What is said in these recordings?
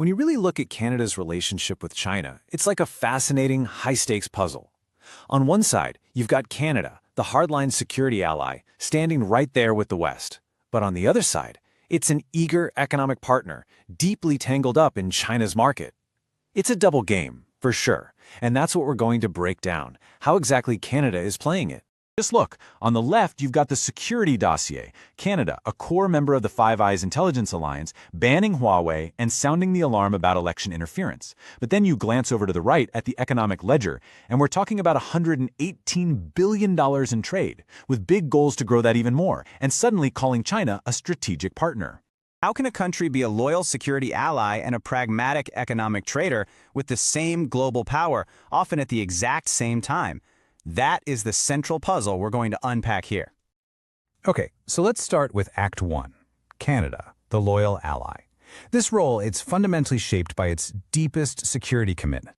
When you really look at Canada's relationship with China, it's like a fascinating, high-stakes puzzle. On one side, you've got Canada, the hardline security ally, standing right there with the West. But on the other side, it's an eager economic partner, deeply tangled up in China's market. It's a double game, for sure, and that's what we're going to break down, how exactly Canada is playing it. Just look, on the left you've got the security dossier, Canada, a core member of the Five Eyes intelligence alliance, banning Huawei and sounding the alarm about election interference. But then you glance over to the right at the economic ledger, and we're talking about $118 billion in trade, with big goals to grow that even more, and suddenly calling China a strategic partner. How can a country be a loyal security ally and a pragmatic economic trader with the same global power, often at the exact same time? That is the central puzzle we're going to unpack here. Okay, so let's start with Act 1, Canada, the loyal ally. This role, it's fundamentally shaped by its deepest security commitment.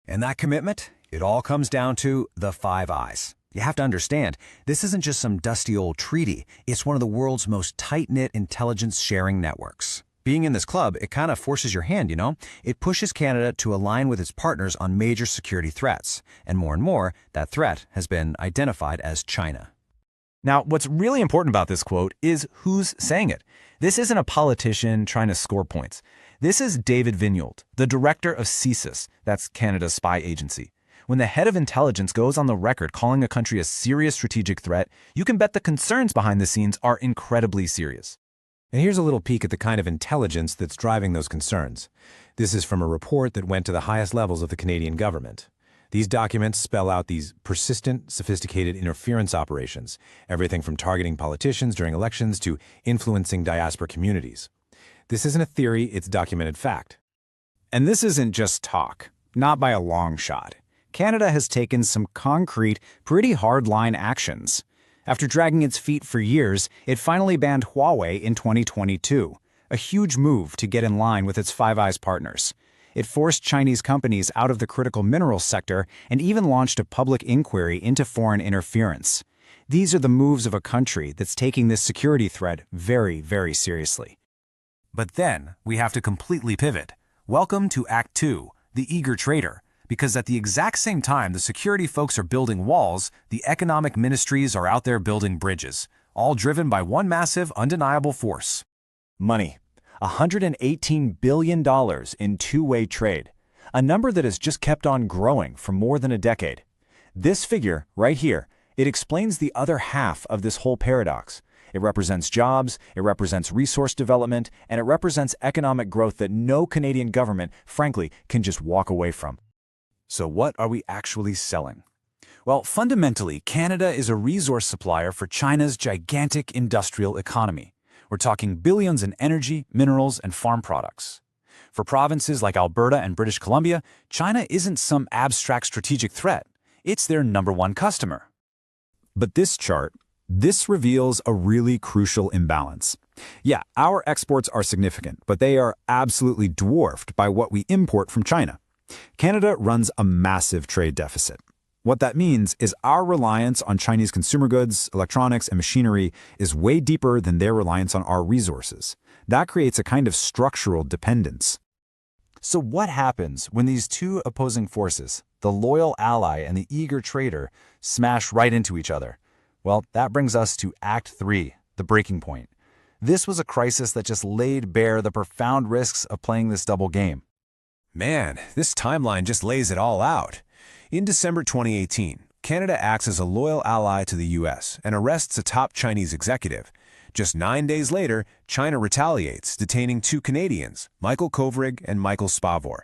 And that commitment, it all comes down to the Five Eyes. You have to understand, this isn't just some dusty old treaty. It's one of the world's most tight-knit intelligence-sharing networks. Being in this club, it kind of forces your hand, you know? It pushes Canada to align with its partners on major security threats. And more, that threat has been identified as China. Now, what's really important about this quote is who's saying it. This isn't a politician trying to score points. This is David Vignold, the director of CSIS, that's Canada's spy agency. When the head of intelligence goes on the record calling a country a serious strategic threat, you can bet the concerns behind the scenes are incredibly serious. And here's a little peek at the kind of intelligence that's driving those concerns. This is from a report that went to the highest levels of the Canadian government. These documents spell out these persistent, sophisticated interference operations, everything from targeting politicians during elections to influencing diaspora communities. This isn't a theory, it's documented fact. And this isn't just talk, not by a long shot. Canada has taken some concrete, pretty hardline actions. After dragging its feet for years, it finally banned Huawei in 2022, a huge move to get in line with its Five Eyes partners. It forced Chinese companies out of the critical minerals sector and even launched a public inquiry into foreign interference. These are the moves of a country that's taking this security threat very, very seriously. But then we have to completely pivot. Welcome to Act 2, the eager trader. Because at the exact same time the security folks are building walls, the economic ministries are out there building bridges, all driven by one massive, undeniable force. Money. $118 billion in two-way trade, a number that has just kept on growing for more than a decade. This figure, right here, it explains the other half of this whole paradox. It represents jobs, it represents resource development, and it represents economic growth that no Canadian government, frankly, can just walk away from. So what are we actually selling? Well, fundamentally, Canada is a resource supplier for China's gigantic industrial economy. We're talking billions in energy, minerals, and farm products. For provinces like Alberta and British Columbia, China isn't some abstract strategic threat. It's their #1 customer. But this chart, this reveals a really crucial imbalance. Yeah, our exports are significant, but they are absolutely dwarfed by what we import from China. Canada runs a massive trade deficit. What that means is our reliance on Chinese consumer goods, electronics, and machinery is way deeper than their reliance on our resources. That creates a kind of structural dependence. So what happens when these two opposing forces, the loyal ally and the eager trader, smash right into each other? Well, that brings us to Act 3, the breaking point. This was a crisis that just laid bare the profound risks of playing this double game. Man, this timeline just lays it all out. In December 2018, Canada acts as a loyal ally to the U.S. and arrests a top Chinese executive. Just 9 days later, China retaliates, detaining 2 Canadians, Michael Kovrig and Michael Spavor.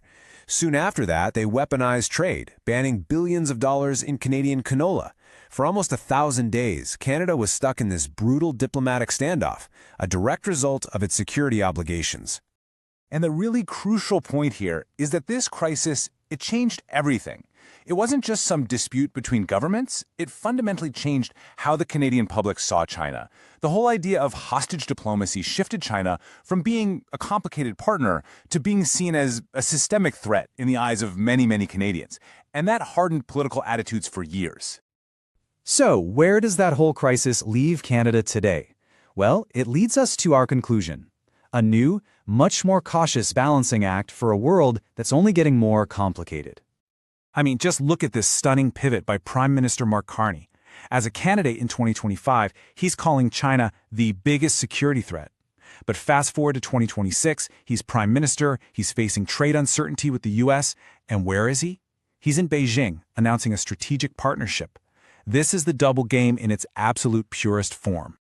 Soon after that, they weaponized trade, banning billions of dollars in Canadian canola. For almost 1,000 days, Canada was stuck in this brutal diplomatic standoff, a direct result of its security obligations. And the really crucial point here is that this crisis, it changed everything. It wasn't just some dispute between governments, it fundamentally changed how the Canadian public saw China. The whole idea of hostage diplomacy shifted China from being a complicated partner to being seen as a systemic threat in the eyes of many, many Canadians. And that hardened political attitudes for years. So, where does that whole crisis leave Canada today? Well, it leads us to our conclusion. A new, much more cautious balancing act for a world that's only getting more complicated. I mean, just look at this stunning pivot by Prime Minister Mark Carney. As a candidate in 2025, he's calling China the biggest security threat. But fast forward to 2026, he's Prime Minister, he's facing trade uncertainty with the US, and where is he? He's in Beijing, announcing a strategic partnership. This is the double game in its absolute purest form.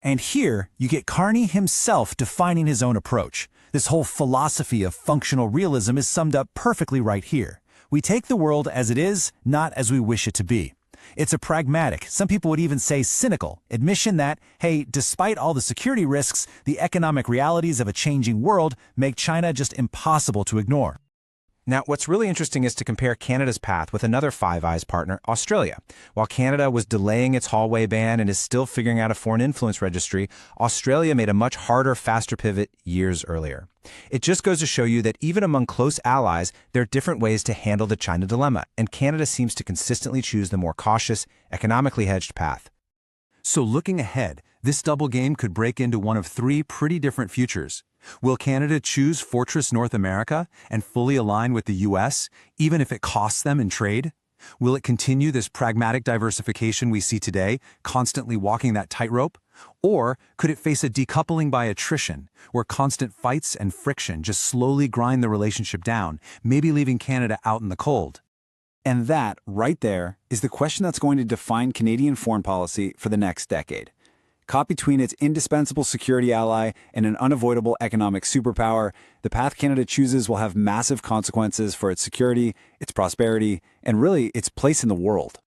And here, you get Carney himself defining his own approach. This whole philosophy of functional realism is summed up perfectly right here. We take the world as it is, not as we wish it to be. It's a pragmatic, some people would even say cynical, admission that, hey, despite all the security risks, the economic realities of a changing world make China just impossible to ignore. Now, what's really interesting is to compare Canada's path with another Five Eyes partner, Australia. While Canada was delaying its Huawei ban and is still figuring out a foreign influence registry, Australia made a much harder, faster pivot years earlier. It just goes to show you that even among close allies, there are different ways to handle the China dilemma, and Canada seems to consistently choose the more cautious, economically hedged path. So looking ahead, this double game could break into one of three pretty different futures. Will Canada choose Fortress North America and fully align with the US, even if it costs them in trade? Will it continue this pragmatic diversification we see today, constantly walking that tightrope? Or could it face a decoupling by attrition, where constant fights and friction just slowly grind the relationship down, maybe leaving Canada out in the cold? And that, right there, is the question that's going to define Canadian foreign policy for the next decade. Caught between its indispensable security ally and an unavoidable economic superpower, the path Canada chooses will have massive consequences for its security, its prosperity, and really its place in the world.